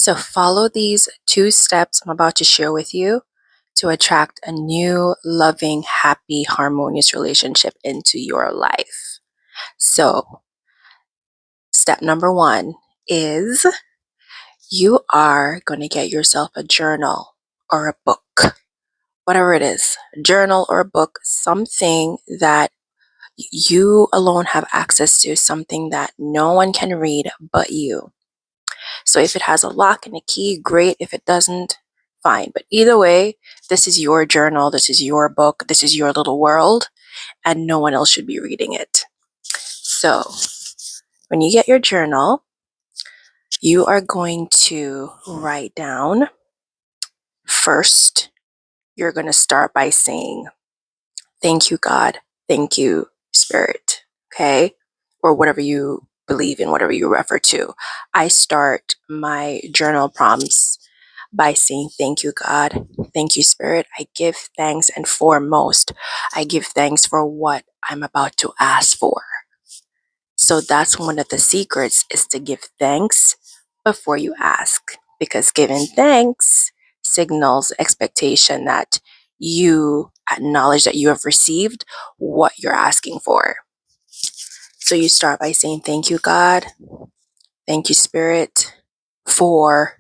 So follow these 2 steps I'm about to share with you to attract a new, loving, happy, harmonious relationship into your life. So, step number 1 is you are going to get yourself a journal or a book, whatever it is, a journal or a book, something that you alone have access to, something that no one can read but you. So if it has a lock and a key, great. If it doesn't, fine. But either way, this is your journal, this is your book, this is your little world, and no one else should be reading it. So when you get your journal, you are going to write down first, you're going to start by saying, thank you, God. Thank you, Spirit. Okay? Or whatever you believe in, whatever you refer to. I start my journal prompts by saying, thank you, God. Thank you, Spirit. I give thanks. And foremost, I give thanks for what I'm about to ask for. So that's one of the secrets, is to give thanks before you ask, because giving thanks signals expectation that you acknowledge that you have received what you're asking for. So you start by saying, thank you, God. Thank you, Spirit, for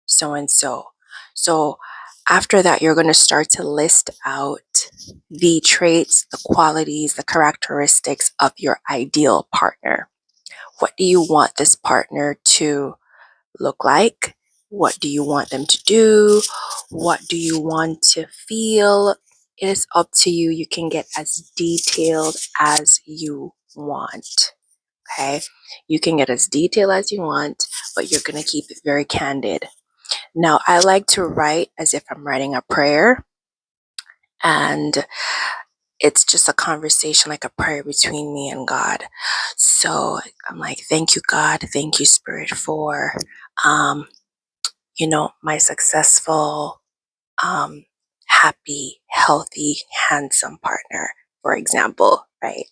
so and so. So after that, you're going to start to list out the traits, the qualities, the characteristics of your ideal partner. What do you want this partner to look like? What do you want them to do? What do you want to feel? It is up to you. You can get as detailed as you want. Okay? You can get as detailed as you want, but you're going to keep it very candid. Now, I like to write as if I'm writing a prayer, and it's just a conversation, like a prayer between me and God. So I'm like, thank you, God. Thank you, Spirit, for, my successful, happy, healthy, handsome partner, for example, right?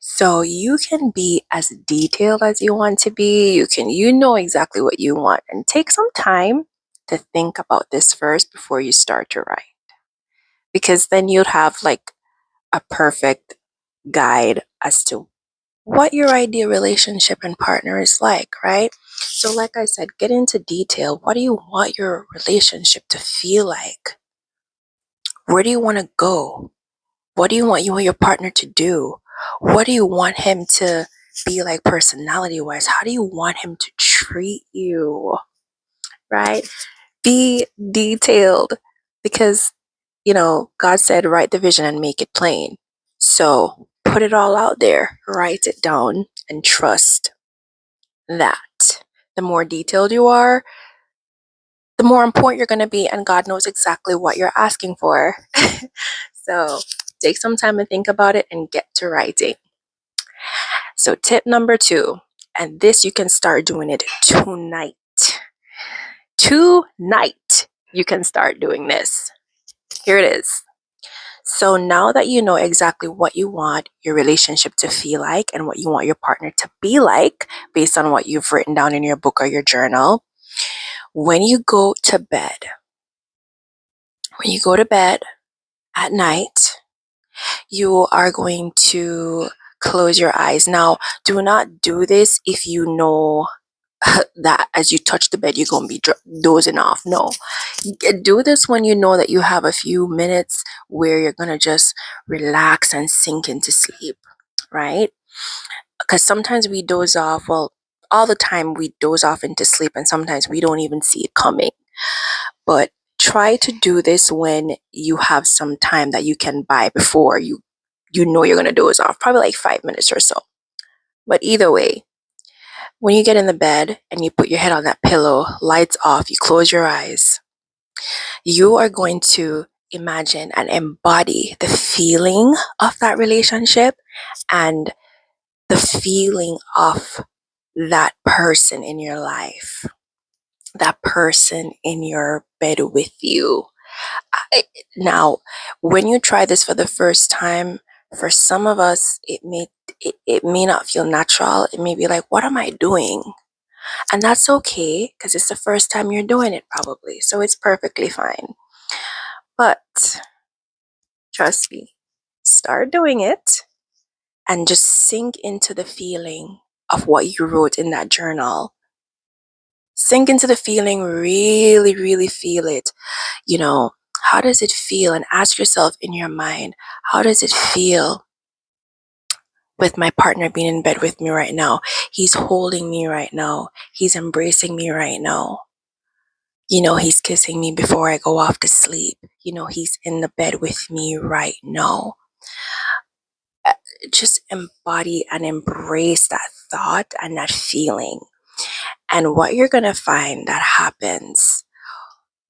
So you can be as detailed as you want to be. You know exactly what you want, and take some time to think about this first before you start to write, because then you'd have like a perfect guide as to what your ideal relationship and partner is like, right? So like I said, get into detail. What do you want your relationship to feel like? Where do you want to go? What do you want you and your partner to do? What do you want him to be like personality wise? How do you want him to treat you? Right? Be detailed, because God said, write the vision and make it plain. So put it all out there, write it down, and trust that the more detailed you are, the more important you're going to be, and God knows exactly what you're asking for. So take some time and think about it and get to writing. So tip number 2, and this you can start doing it tonight. Tonight, you can start doing this. Here it is. So now that you know exactly what you want your relationship to feel like and what you want your partner to be like based on what you've written down in your book or your journal, when you go to bed at night, you are going to close your eyes. Now, do not do this if you know that as you touch the bed, you're going to be dozing off. No. Do this when you know that you have a few minutes where you're going to just relax and sink into sleep, right? Because sometimes we doze off. Well, all the time we doze off into sleep, and sometimes we don't even see it coming. But try to do this when you have some time that you can buy before you know you're going to doze off, probably like 5 minutes or so. But either way, when you get in the bed and you put your head on that pillow, lights off, you close your eyes, you are going to imagine and embody the feeling of that relationship and the feeling of that person in your life, that person in your bed with you. Now, when you try this for the first time, for some of us, it may not feel natural. It may be like, what am I doing? And that's okay because it's the first time you're doing it, probably. So it's perfectly fine. But trust me, start doing it and just sink into the feeling of what you wrote in that journal. Sink into the feeling, really, really feel it. You know, how does it feel? And ask yourself in your mind, how does it feel with my partner being in bed with me right now? He's holding me right now. He's embracing me right now. He's kissing me before I go off to sleep. He's in the bed with me right now. Just embody and embrace that thought and that feeling. And what you're going to find that happens,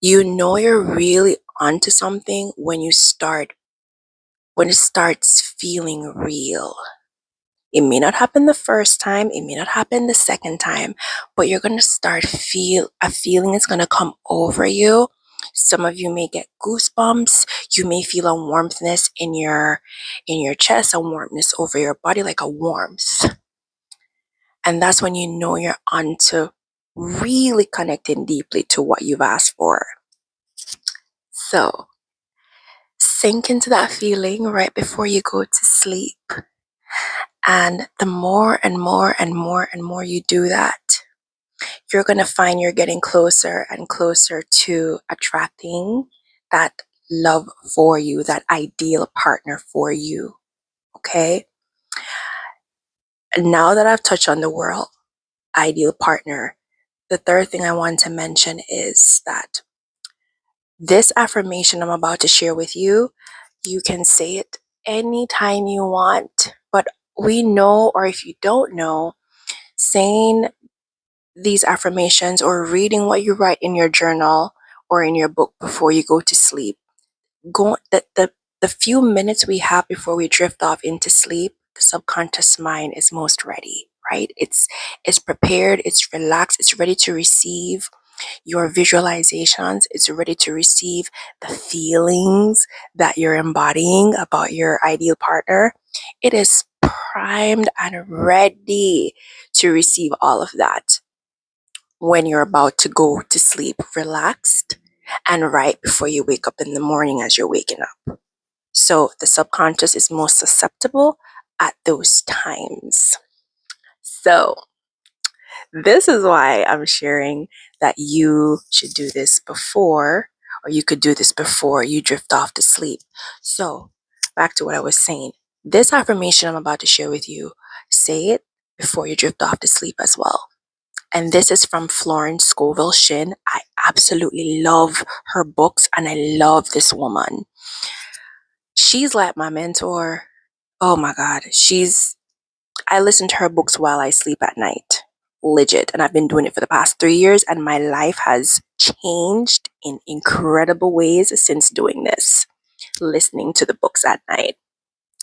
you're really onto something when it starts feeling real. It may not happen the first time, it may not happen the second time, but you're going to start a feeling is going to come over you. Some of you may get goosebumps. You may feel a warmthness in your chest, a warmness over your body, like a warmth. And that's when you know you're onto really connecting deeply to what you've asked for. So sink into that feeling right before you go to sleep. And the more and more and more and more you do that, you're going to find you're getting closer and closer to attracting that love for you, that ideal partner for you. Okay? And now that I've touched on the word ideal partner, the third thing I want to mention is that this affirmation I'm about to share with you, you can say it anytime you want. But we know, or if you don't know, saying these affirmations or reading what you write in your journal or in your book before you go to sleep, the few minutes we have before we drift off into sleep, the subconscious mind is most ready, right? It's prepared, it's relaxed, it's ready to receive your visualizations, it's ready to receive the feelings that you're embodying about your ideal partner. It is primed and ready to receive all of that when you're about to go to sleep, relaxed and right before you wake up in the morning as you're waking up. So the subconscious is most susceptible at those times. So this is why I'm sharing that you should do this before, or you could do this before you drift off to sleep. So back to what I was saying. This affirmation I'm about to share with you, say it before you drift off to sleep as well. And this is from Florence Scovel Shinn. I absolutely love her books and I love this woman. She's like my mentor. Oh my God. I listen to her books while I sleep at night. Legit. And I've been doing it for the past 3 years and my life has changed in incredible ways since doing this, listening to the books at night.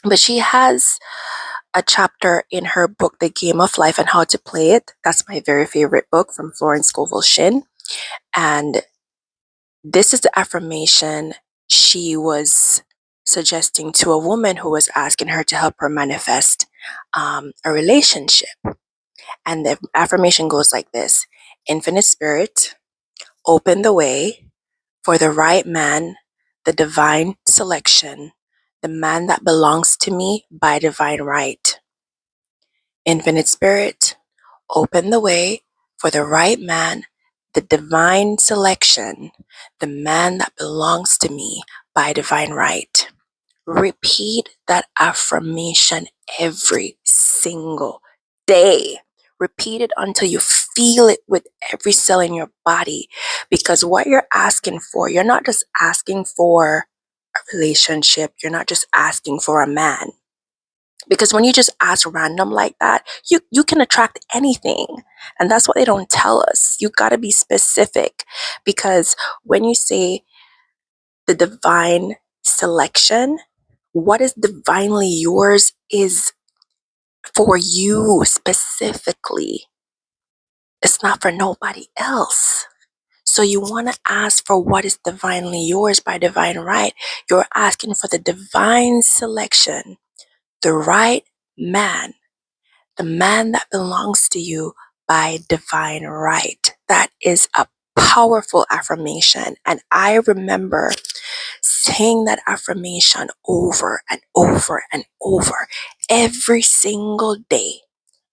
But she has a chapter in her book, The Game of Life and How to Play It. That's my very favorite book from Florence Scovel Shinn. And this is the affirmation she was suggesting to a woman who was asking her to help her manifest a relationship. And the affirmation goes like this: Infinite Spirit, open the way for the right man, the divine selection, the man that belongs to me by divine right. Infinite Spirit, open the way for the right man, the divine selection, the man that belongs to me by divine right. Repeat that affirmation every single day. Repeat it until you feel it with every cell in your body. Because what you're asking for, you're not just asking for a relationship, you're not just asking for a man. Because when you just ask random like that, you can attract anything. And that's what they don't tell us. You got to be specific. Because when you say the divine selection, what is divinely yours is for you specifically. It's not for nobody else. So you want to ask for what is divinely yours by divine right. You're asking for the divine selection, the right man, the man that belongs to you by divine right. That is a powerful affirmation. And I remember saying that affirmation over and over and over every single day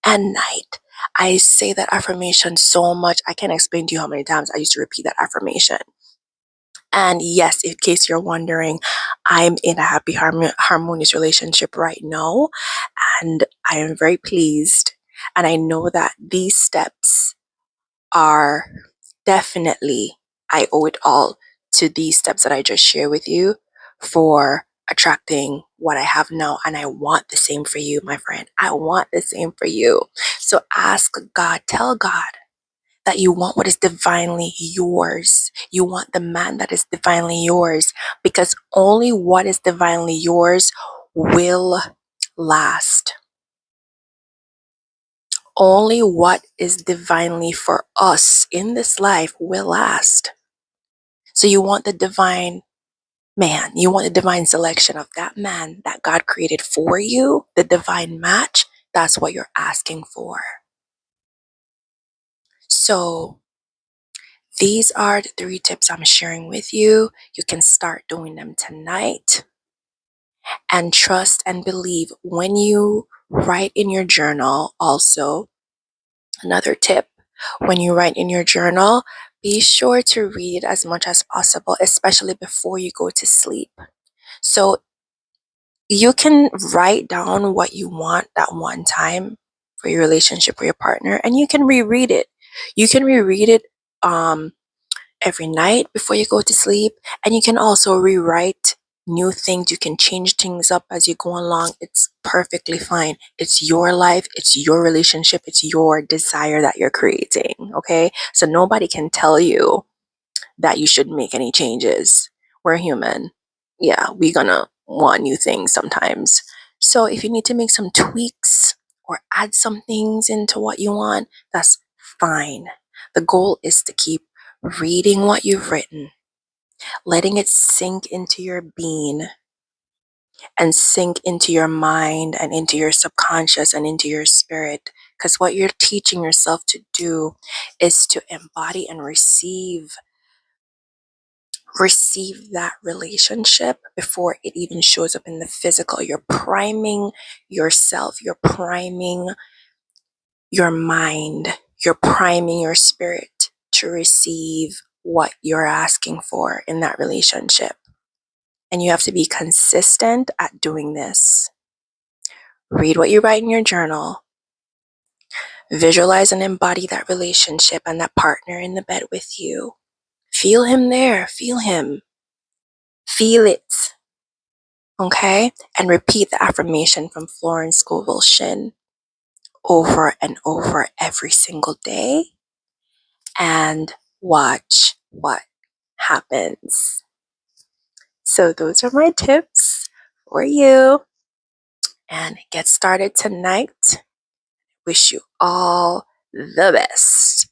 and night. I say that affirmation so much. I can't explain to you how many times I used to repeat that affirmation. And yes, in case you're wondering, I'm in a happy, harmonious relationship right now. And I am very pleased. And I know that these steps are definitely, I owe it all to these steps that I just shared with you for attracting what I have now. And I want the same for you, my friend. I want the same for you. So ask God, tell God that you want what is divinely yours. You want the man that is divinely yours, because only what is divinely yours will last. Only what is divinely for us in this life will last. So you want the divine man, you want the divine selection of that man that God created for you, the divine match. That's what you're asking for. So these are the 3 tips I'm sharing with you. You can start doing them tonight. And trust and believe when you write in your journal. Also, another tip, when you write in your journal, be sure to read as much as possible, especially before you go to sleep. So you can write down what you want that one time for your relationship with your partner, and you can reread it. You can reread it every night before you go to sleep, and you can also rewrite new things. You can change things up as you go along. It's perfectly fine. It's your life, it's your relationship, it's your desire that you're creating. Okay, so nobody can tell you that you should make any changes. We're human. Yeah, we're gonna want new things sometimes. So if you need to make some tweaks or add some things into what you want, that's fine. The goal is to keep reading what you've written, letting it sink into your being and sink into your mind and into your subconscious and into your spirit. Because what you're teaching yourself to do is to embody and receive that relationship before it even shows up in the physical. You're priming yourself, you're priming your mind, you're priming your spirit to receive what you're asking for in that relationship. And you have to be consistent at doing this. Read what you write in your journal. Visualize and embody that relationship and that partner in the bed with you. Feel him there. Feel him. Feel it. Okay? And repeat the affirmation from Florence Scovel Shinn over and over every single day. And watch what happens. So those are my tips for you. And get started tonight. Wish you all the best.